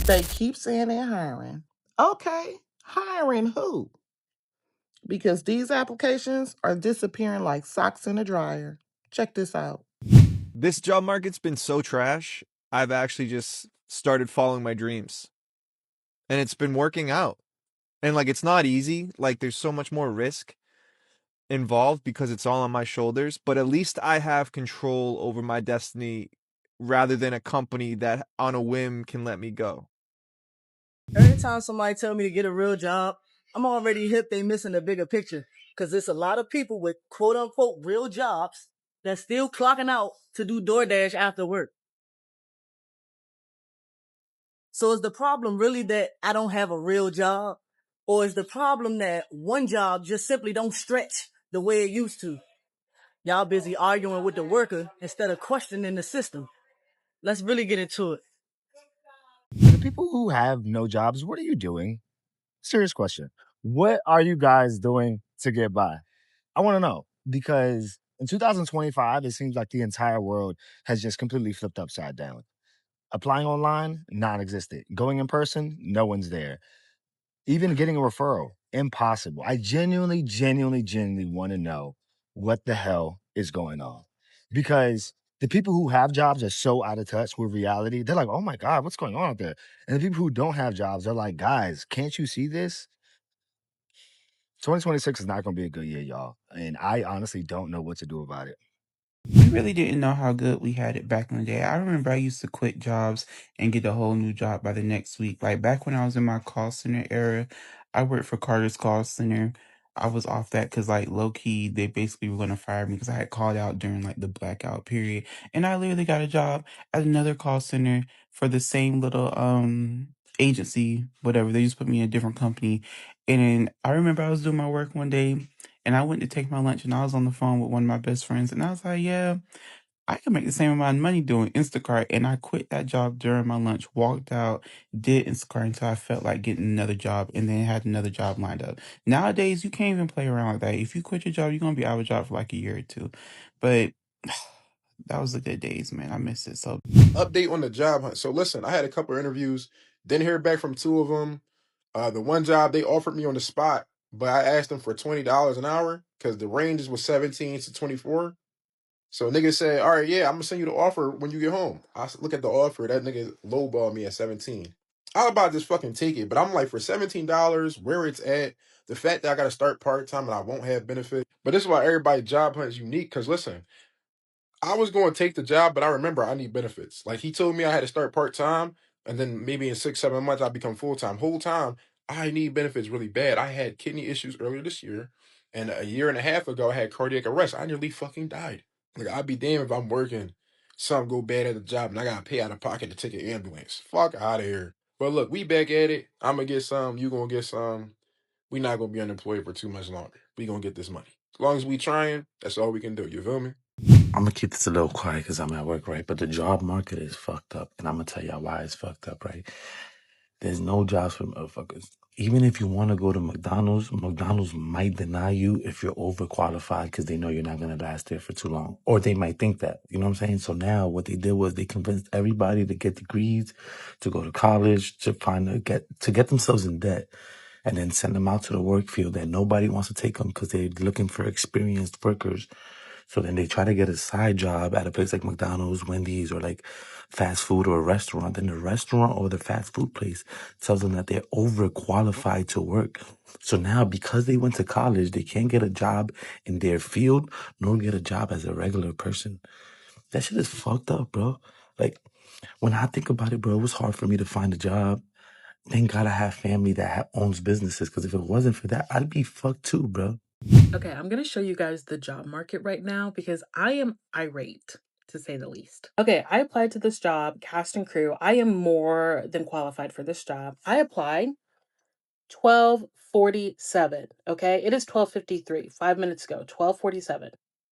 They keep saying they're hiring. Okay, hiring who? Because these applications are disappearing like socks in a dryer. Check this out. This job market's been so trash, I've actually just started following my dreams. And it's been working out. And like it's not easy, like there's so much more risk involved because it's all on my shoulders, but at least I have control over my destiny rather than a company that on a whim can let me go. Every time somebody tell me to get a real job, I'm already hip they missing the bigger picture. Cause there's a lot of people with quote unquote real jobs that's still clocking out to do DoorDash after work. So is the problem really that I don't have a real job? Or is the problem that one job just simply don't stretch the way it used to? Y'all busy arguing with the worker instead of questioning the system. Let's really get into it. For the people who have no jobs, what are you doing? Serious question. What are you guys doing to get by? I want to know because in 2025, it seems like the entire world has just completely flipped upside down. Applying online, non existent. Going in person, no one's there. Even getting a referral, impossible. I genuinely want to know what the hell is going on. Because the people who have jobs are so out of touch with reality. They're like, oh my God, what's going on out there? And the people who don't have jobs, they're like, guys, can't you see this? 2026 is not going to be a good year, y'all. And I honestly don't know what to do about it. We really didn't know how good we had it back in the day. I remember I used to quit jobs and get a whole new job by the next week. Like back when I was in my call center era, I worked for Carter's Call Center. I was off that because like low key, they basically were gonna fire me because I had called out during like the blackout period. And I literally got a job at another call center for the same little agency, whatever. They just put me in a different company. And then I remember I was doing my work one day and I went to take my lunch and I was on the phone with one of my best friends and I was like, yeah, I can make the same amount of money doing Instacart. And I quit that job during my lunch, walked out, did Instacart until I felt like getting another job and then had another job lined up. Nowadays, you can't even play around like that. If you quit your job, you're going to be out of a job for like a year or two. But that was the good days, man. I miss it so. Update on the job hunt. So listen, I had a couple of interviews, didn't hear back from two of them. The one job they offered me on the spot, but I asked them for $20 an hour because the ranges was 17 to 24. So nigga said, all right, yeah, I'm gonna send you the offer when you get home. Look at the offer. That nigga lowballed me at 17. I was about to just fucking take it, but I'm like, for $17, where it's at, the fact that I gotta start part-time and I won't have benefit. But this is why everybody's job hunt is unique, because listen, I was going to take the job, but I remember I need benefits. Like he told me I had to start part-time, and then maybe in 6, 7 months I'd become full-time. Whole time, I need benefits really bad. I had kidney issues earlier this year, and a year and a half ago I had cardiac arrest. I nearly fucking died. Like I'd be damned if I'm working, something go bad at the job, and I gotta pay out of pocket to take an ambulance. Fuck out of here. But look, we back at it. I'm gonna get some. You gonna get some. We not gonna be unemployed for too much longer. We gonna get this money. As long as we trying, that's all we can do. You feel me? I'm gonna keep this a little quiet because I'm at work, right? But the job market is fucked up, and I'm gonna tell y'all why it's fucked up, right? There's no jobs for motherfuckers. Even if you want to go to McDonald's, McDonald's might deny you if you're overqualified because they know you're not gonna last there for too long, or they might think that. You know what I'm saying? So now what they did was they convinced everybody to get degrees, to go to college, to get themselves in debt, and then send them out to the work field that nobody wants to take them because they're looking for experienced workers. So then they try to get a side job at a place like McDonald's, Wendy's, or like fast food or a restaurant. Then the restaurant or the fast food place tells them that they're overqualified to work. So now because they went to college, they can't get a job in their field nor get a job as a regular person. That shit is fucked up, bro. Like when I think about it, bro, it was hard for me to find a job. Thank God I have family that owns businesses because if it wasn't for that, I'd be fucked too, bro. Okay, I'm going to show you guys the job market right now because I am irate, to say the least. Okay, I applied to this job, cast and crew. I am more than qualified for this job. I applied 12:47. Okay, it is 12:53. 5 minutes ago, 12:47.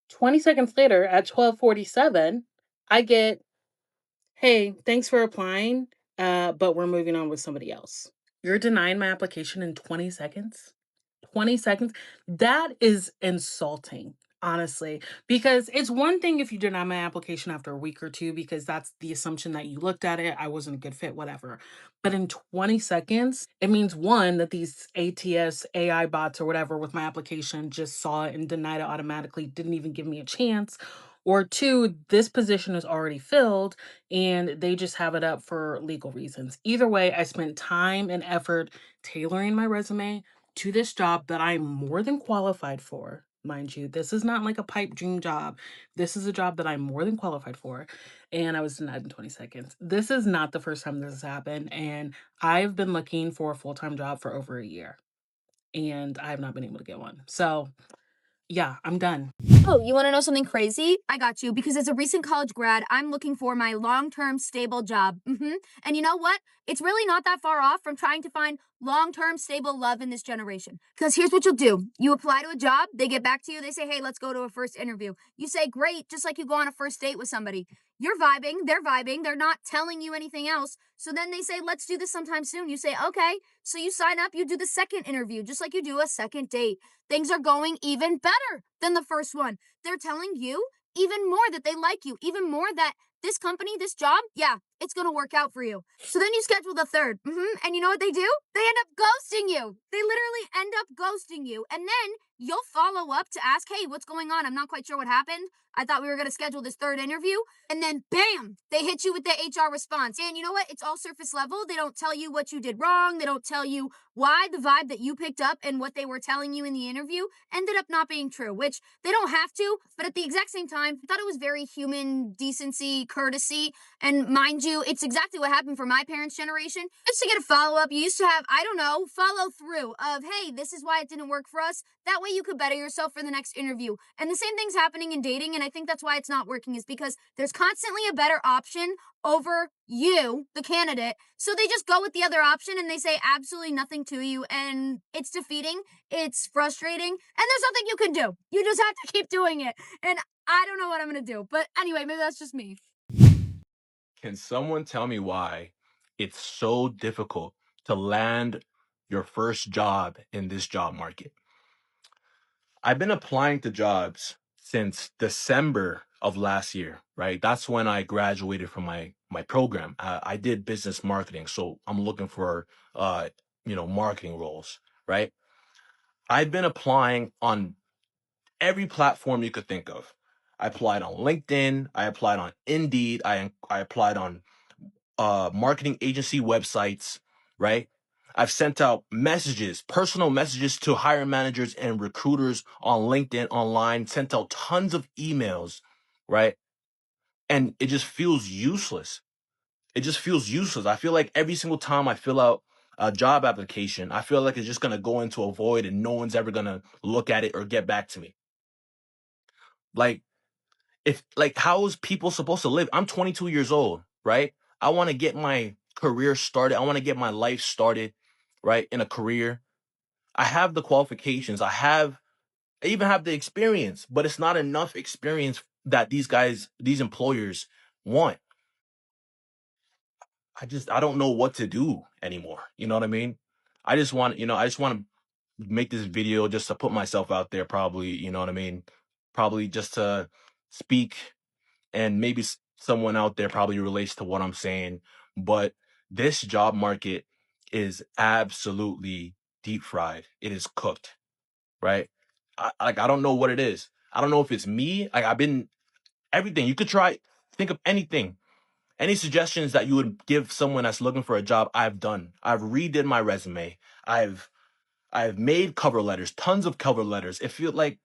20 seconds later, at 12:47, I get, hey, thanks for applying, but we're moving on with somebody else. You're denying my application in 20 seconds? 20 seconds? That is insulting. honestly. Because it's one thing if you deny my application after a week or two, because that's the assumption that you looked at it, I wasn't a good fit, whatever. But in 20 seconds, it means one, that these ATS AI bots or whatever with my application just saw it and denied it automatically, didn't even give me a chance. Or two, this position is already filled and they just have it up for legal reasons. Either way, I spent time and effort tailoring my resume to this job that I'm more than qualified for. Mind you, this is not like a pipe dream job. This is a job that I'm more than qualified for. And I was denied in 20 seconds. This is not the first time this has happened. And I've been looking for a full time job for over a year. And I have not been able to get one. So, yeah, I'm done. Oh, you want to know something crazy? I got you. Because as a recent college grad, I'm looking for my long-term stable job. And you know what? It's really not that far off from trying to find long-term stable love in this generation. Because here's what you'll do. You apply to a job, they get back to you, they say, hey, let's go to a first interview. You say, great, just like you go on a first date with somebody. You're vibing, they're not telling you anything else. So then they say, let's do this sometime soon. You say, okay. So you sign up, you do the second interview, just like you do a second date. Things are going even better than the first one. They're telling you even more that they like you, even more that this company, this job, yeah, it's going to work out for you. So then you schedule the third. And you know what they do? They end up ghosting you. They literally end up ghosting you. And then you'll follow up to ask, hey, what's going on? I'm not quite sure what happened. I thought we were going to schedule this third interview. And then bam, they hit you with the HR response. And you know what? It's all surface level. They don't tell you what you did wrong. They don't tell you why the vibe that you picked up and what they were telling you in the interview ended up not being true, which they don't have to. But at the exact same time, I thought it was very human decency, courtesy. And mind you, it's exactly what happened for my parents' generation. Just to get a follow-up, you used to have, I don't know, follow through of, hey, this is why it didn't work for us. That way you could better yourself for the next interview. And the same thing's happening in dating, and I think that's why it's not working, is because there's constantly a better option over you, the candidate. So they just go with the other option and they say absolutely nothing to you, and it's defeating, it's frustrating, and there's nothing you can do. You just have to keep doing it. And I don't know what I'm gonna do. But anyway, maybe that's just me. Can someone tell me why it's so difficult to land your first job in this job market? I've been applying to jobs since December of last year, right? That's when I graduated from my program. I did business marketing, so I'm looking for marketing roles, right? I've been applying on every platform you could think of. I applied on LinkedIn, I applied on Indeed, I applied on marketing agency websites, right? I've sent out messages, personal messages to hiring managers and recruiters on LinkedIn, online, sent out tons of emails, right? And it just feels useless. It just feels useless. I feel like every single time I fill out a job application, I feel like it's just going to go into a void and no one's ever going to look at it or get back to me. Like, how is people supposed to live? I'm 22 years old, right? I want to get my career started. I want to get my life started, right? In a career. I have the qualifications. I even have the experience, but it's not enough experience that these employers want. I don't know what to do anymore. You know what I mean? I just want to make this video just to put myself out there, probably, you know what I mean? Probably just to speak, and maybe someone out there probably relates to what I'm saying, but this job market is absolutely deep fried. It is cooked, right? I don't know what it is. I don't know if it's me. I've been everything. You could try, think of anything. Any suggestions that you would give someone that's looking for a job, I've done. I've redid my resume. I've made cover letters, tons of cover letters. It feels like,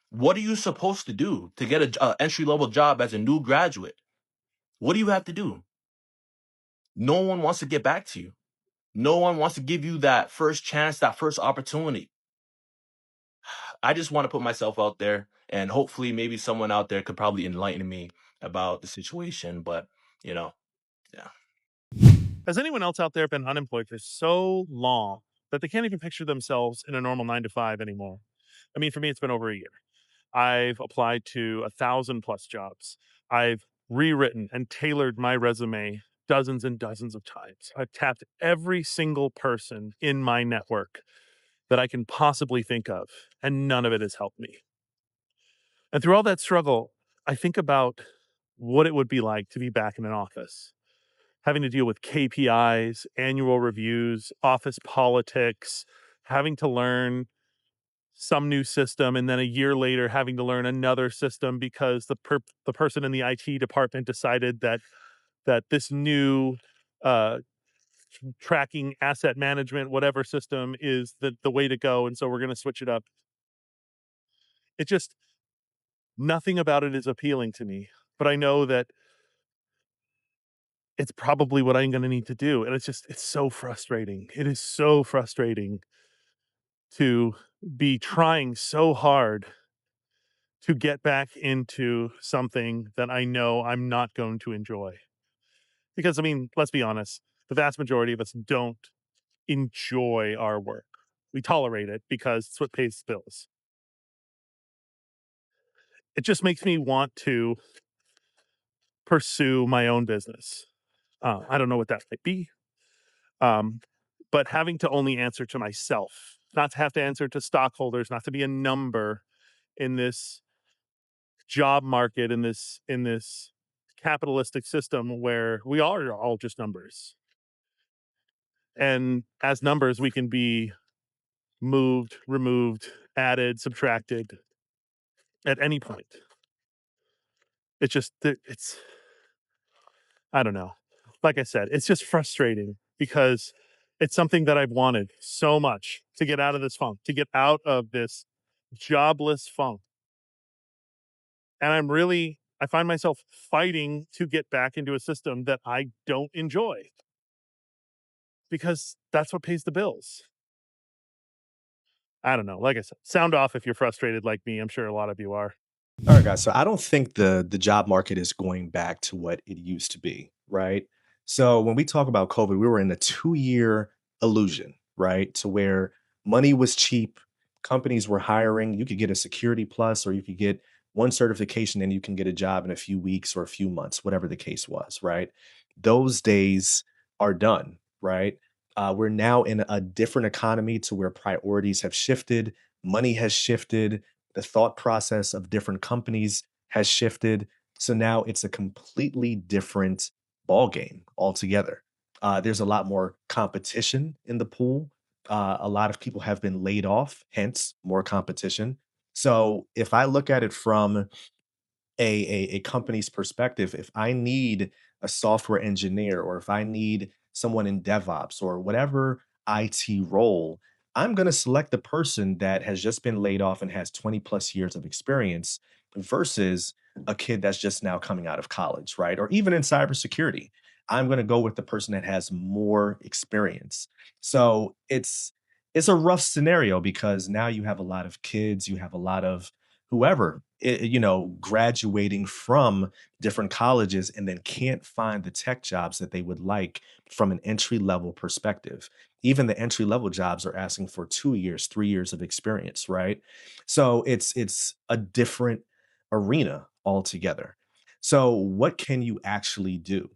what are you supposed to do to get a entry level job as a new graduate? What do you have to do? No one wants to get back to you. No one wants to give you that first chance, that first opportunity. I just want to put myself out there, and hopefully maybe someone out there could probably enlighten me about the situation, but yeah. Has anyone else out there been unemployed for so long that they can't even picture themselves in a normal 9 to 5 anymore? I mean, for me, it's been over a year. I've applied to 1,000+ jobs. I've rewritten and tailored my resume dozens and dozens of times. I've tapped every single person in my network that I can possibly think of, and none of it has helped me. And through all that struggle, I think about what it would be like to be back in an office, having to deal with KPIs, annual reviews, office politics, having to learn some new system, and then a year later having to learn another system because the person in the IT department decided that this new uh, tracking asset management whatever system is the way to go, and so we're going to switch it up. It just nothing about it is appealing to me, but I know that it's probably what I'm going to need to do, and it's so frustrating. It is so frustrating to be trying so hard to get back into something that I know I'm not going to enjoy. Because, I mean, let's be honest, the vast majority of us don't enjoy our work. We tolerate it because it's what pays the bills. It just makes me want to pursue my own business. I don't know what that might be, but having to only answer to myself, not to have to answer to stockholders, not to be a number in this job market, in this capitalistic system where we are all just numbers. And as numbers, we can be moved, removed, added, subtracted at any point. It's just, it's, I don't know. Like I said, it's just frustrating because it's something that I've wanted so much to get out of this funk, to get out of this jobless funk. And I find myself fighting to get back into a system that I don't enjoy because that's what pays the bills. I don't know. Like I said, sound off if you're frustrated like me. I'm sure a lot of you are. All right, guys. So I don't think the job market is going back to what it used to be, right? So when we talk about COVID, we were in a 2-year illusion, right? To where money was cheap, companies were hiring. You could get a security plus, or you could get one certification and you can get a job in a few weeks or a few months, whatever the case was, right? Those days are done, right? We're now in a different economy to where priorities have shifted, money has shifted, the thought process of different companies has shifted. So now it's a completely different ball game altogether. There's a lot more competition in the pool. A lot of people have been laid off, hence more competition. So if I look at it from a company's perspective, if I need a software engineer or if I need someone in DevOps or whatever IT role, I'm going to select the person that has just been laid off and has 20 plus years of experience versus a kid that's just now coming out of college, right? Or even in cybersecurity, I'm going to go with the person that has more experience. So it's a rough scenario because now you have a lot of kids, you have a lot of whoever graduating from different colleges and then can't find the tech jobs that they would like from an entry level perspective. Even the entry level jobs are asking for 2 years 3 years of experience, right? So it's a different arena altogether. So what can you actually do?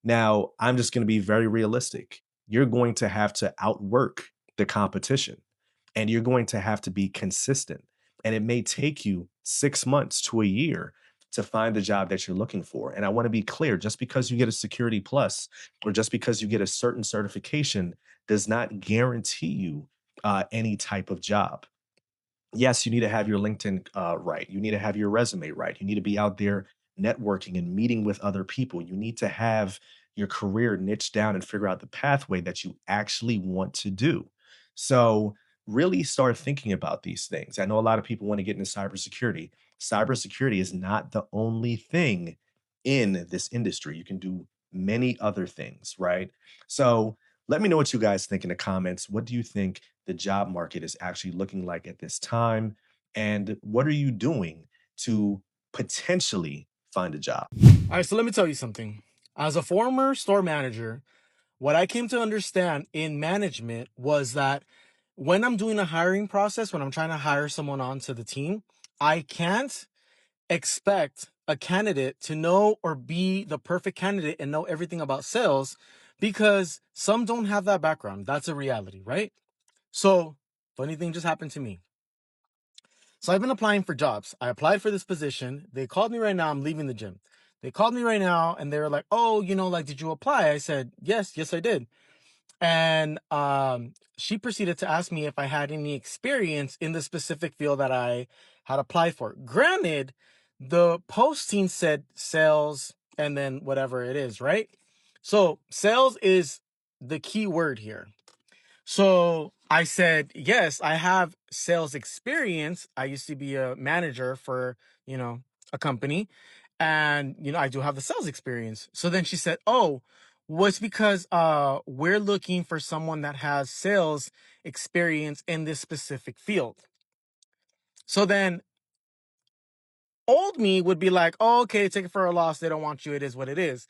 Now I'm just going to be very realistic. You're going to have to outwork the competition, and you're going to have to be consistent, and it may take you 6 months to a year to find the job that you're looking for. And I want to be clear, just because you get a security plus or just because you get a certain certification does not guarantee you any type of job. Yes, you need to have your LinkedIn right. You need to have your resume right. You need to be out there networking and meeting with other people. You need to have your career niched down and figure out the pathway that you actually want to do. So, really start thinking about these things. I know a lot of people want to get into cybersecurity. Cybersecurity is not the only thing in this industry. You can do many other things, right? So, let me know what you guys think in the comments. What do you think the job market is actually looking like at this time? And what are you doing to potentially find a job? All right, so let me tell you something. As a former store manager, what I came to understand in management was that when I'm doing a hiring process, when I'm trying to hire someone onto the team, I can't expect a candidate to know or be the perfect candidate and know everything about sales because some don't have that background. That's a reality, right? So, funny thing just happened to me. So I've been applying for jobs. I applied for this position. They called me right now. I'm leaving the gym. They called me right now and they were like, oh, like, did you apply? I said, yes, I did. And she proceeded to ask me if I had any experience in the specific field that I had applied for. Granted, the posting said sales and then whatever it is, right? So sales is the key word here. So I said, yes, I have sales experience. I used to be a manager for, a company. And, I do have the sales experience. So then she said, oh, well, it's because we're looking for someone that has sales experience in this specific field. So then old me would be like, oh, okay, take it for a loss. They don't want you. It is what it is.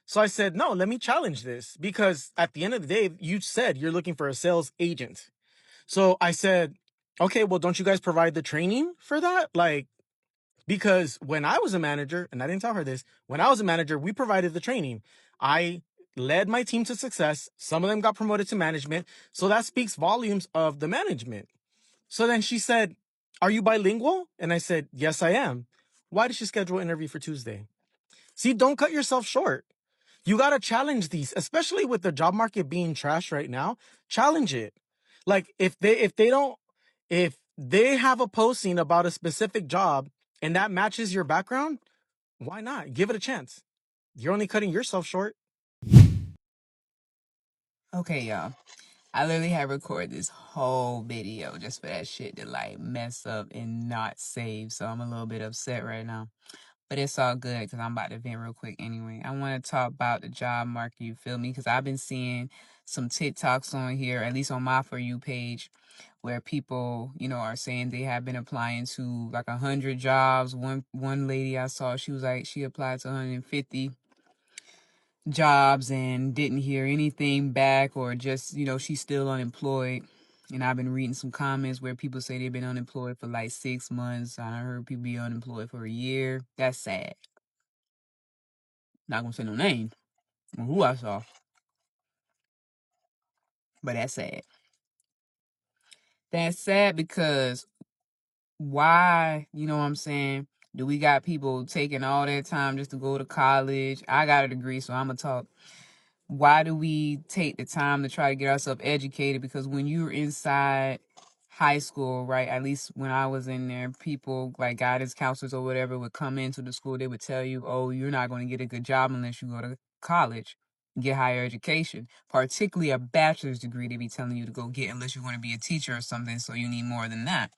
So I said, no, let me challenge this, because at the end of the day, you said you're looking for a sales agent. So I said, okay, well, don't you guys provide the training for that? Like, because when I was a manager, and I didn't tell her this, when I was a manager, we provided the training. I led my team to success. Some of them got promoted to management. So that speaks volumes of the management. So then she said, are you bilingual? And I said, yes, I am. Why did she schedule an interview for Tuesday? See, don't cut yourself short. You got to challenge these, especially with the job market being trash right now. Challenge it. Like if they have a posting about a specific job and that matches your background, why not? Give it a chance. You're only cutting yourself short. Okay, y'all. I literally had recorded this whole video just for that shit to like mess up and not save. So I'm a little bit upset right now. But it's all good because I'm about to vent real quick anyway. I want to talk about the job market, you feel me? Because I've been seeing some TikToks on here, at least on my For You page, where people, are saying they have been applying to like 100 jobs. One lady I saw, she was like, she applied to 150 jobs and didn't hear anything back, or just, she's still unemployed. And I've been reading some comments where people say they've been unemployed for like 6 months. I heard people be unemployed for a year. That's sad. Not gonna say no name or who I saw, but that's sad. That's sad because why, you know what I'm saying? Do we got people taking all that time just to go to college? I got a degree, so I'm gonna talk. Why do we take the time to try to get ourselves educated? Because when you're inside high school, right, at least when I was in there, people like guidance counselors or whatever would come into the school. They would tell you, oh, you're not going to get a good job unless you go to college, get higher education, particularly a bachelor's degree. They be telling you to go get unless you're going to be a teacher or something. So you need more than that.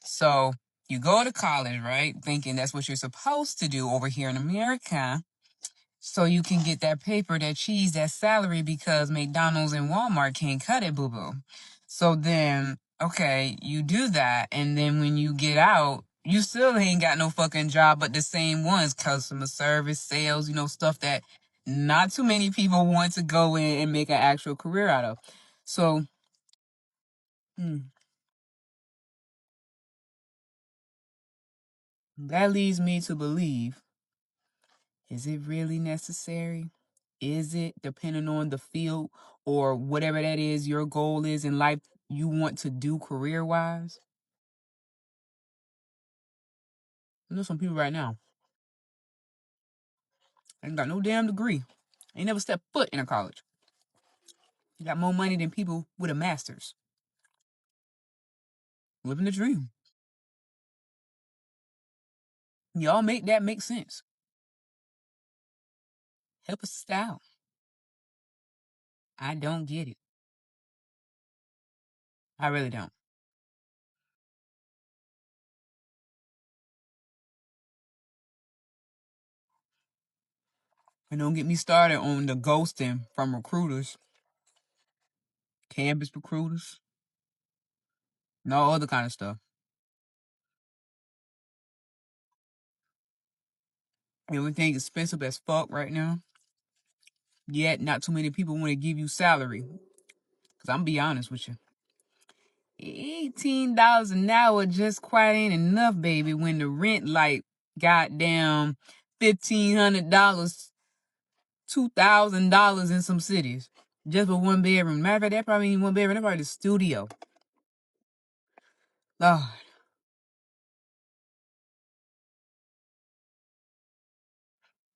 So you go to college, right, thinking that's what you're supposed to do over here in America, so you can get that paper, that cheese, that salary, because McDonald's and Walmart can't cut it, boo-boo. So then, okay, you do that, and then when you get out, you still ain't got no fucking job but the same ones, customer service, sales, stuff that not too many people want to go in and make an actual career out of. So, that leads me to believe, is it really necessary? Is it, depending on the field or whatever that is your goal is in life you want to do career wise? I know some people right now ain't got no damn degree, ain't never stepped foot in a college. You got more money than people with a master's. Living the dream. Y'all make that make sense. Help us out. I don't get it. I really don't. And don't get me started on the ghosting from recruiters, campus recruiters, and all other kind of stuff. Everything expensive as fuck right now. Yet not too many people want to give you salary. Cause I'm be honest with you, $18 an hour just quite ain't enough, baby. When the rent like goddamn $1,500, $2,000 in some cities just for one bedroom. Matter of fact, that probably ain't one bedroom. That probably the studio. Lord,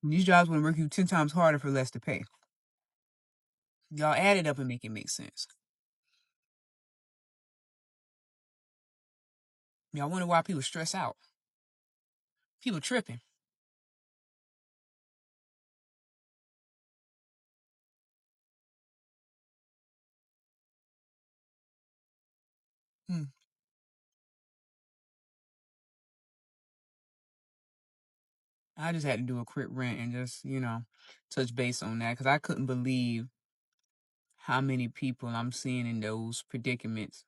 These jobs want to work you 10 times harder for less to pay. Y'all add it up and make it make sense. Y'all wonder why people stress out. People tripping. I just had to do a quick rant and just, touch base on that because I couldn't believe how many people I'm seeing in those predicaments.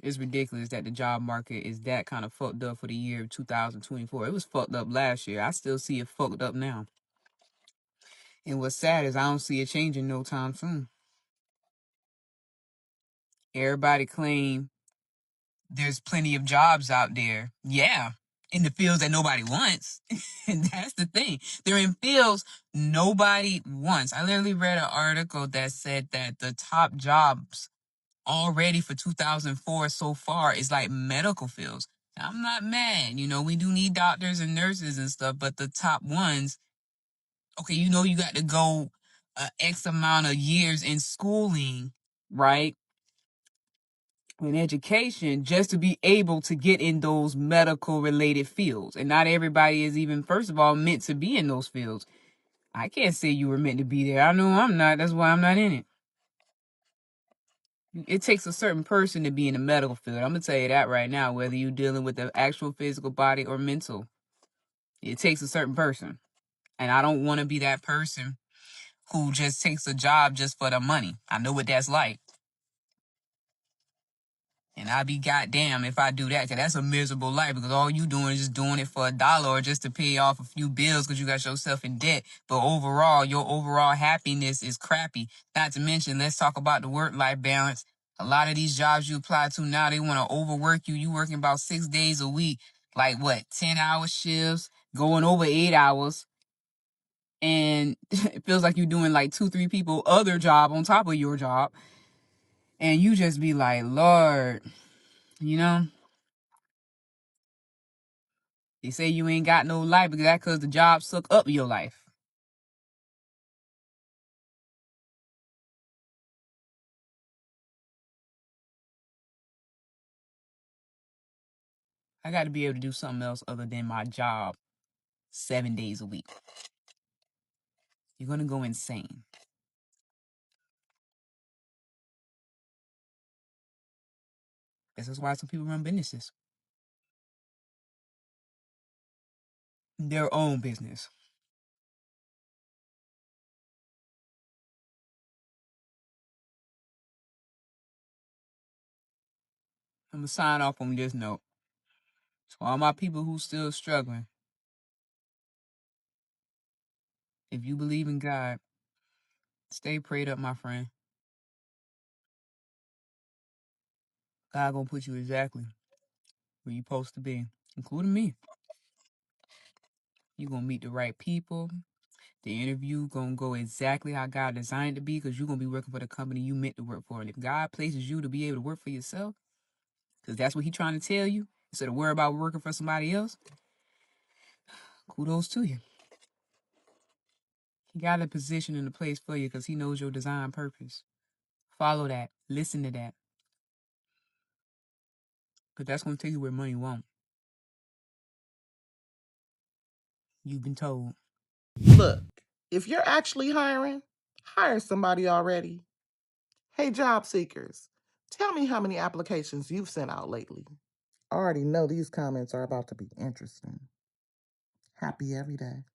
It's ridiculous that the job market is that kind of fucked up for the year of 2024. It was fucked up last year. I still see it fucked up now. And what's sad is I don't see it changing no time soon. Everybody claim there's plenty of jobs out there. Yeah, in the fields that nobody wants. And that's the thing. They're in fields nobody wants. I literally read an article that said that the top jobs already for 2004 so far is like medical fields. Now, I'm not mad. We do need doctors and nurses and stuff, but the top ones, okay, you got to go X amount of years in schooling, right? In education just to be able to get in those medical related fields. And not everybody is even, first of all, meant to be in those fields. I can't say you were meant to be there. I know I'm not. That's why I'm not in it. It takes a certain person to be in the medical field. I'm going to tell you that right now, whether you're dealing with the actual physical body or mental. It takes a certain person. And I don't want to be that person who just takes a job just for the money. I know what that's like. And I'd be goddamn if I do that, because that's a miserable life, because all you doing is just doing it for $1 or just to pay off a few bills because you got yourself in debt. But overall, your overall happiness is crappy. Not to mention, let's talk about the work-life balance. A lot of these jobs you apply to now, they want to overwork you. You working about 6 days a week, like what, 10-hour shifts, going over 8 hours. And it feels like you're doing like 2-3 people other job on top of your job. And you just be like, Lord, you know? They say you ain't got no life because the job suck up your life. I got to be able to do something else other than my job 7 days a week. You're going to go insane. This is why some people run businesses. Their own business. I'm going to sign off on this note. To all my people who still struggling, if you believe in God, stay prayed up, my friend. God going to put you exactly where you supposed to be, including me. You're going to meet the right people. The interview going to go exactly how God designed it to be, because you're going to be working for the company you meant to work for. And if God places you to be able to work for yourself, because that's what he's trying to tell you, instead of worry about working for somebody else, kudos to you. He got a position in a place for you because he knows your design purpose. Follow that. Listen to that. Because that's going to take you where money won't. You've been told. Look, if you're actually hiring, hire somebody already. Hey, job seekers, tell me how many applications you've sent out lately. I already know these comments are about to be interesting. Happy every day.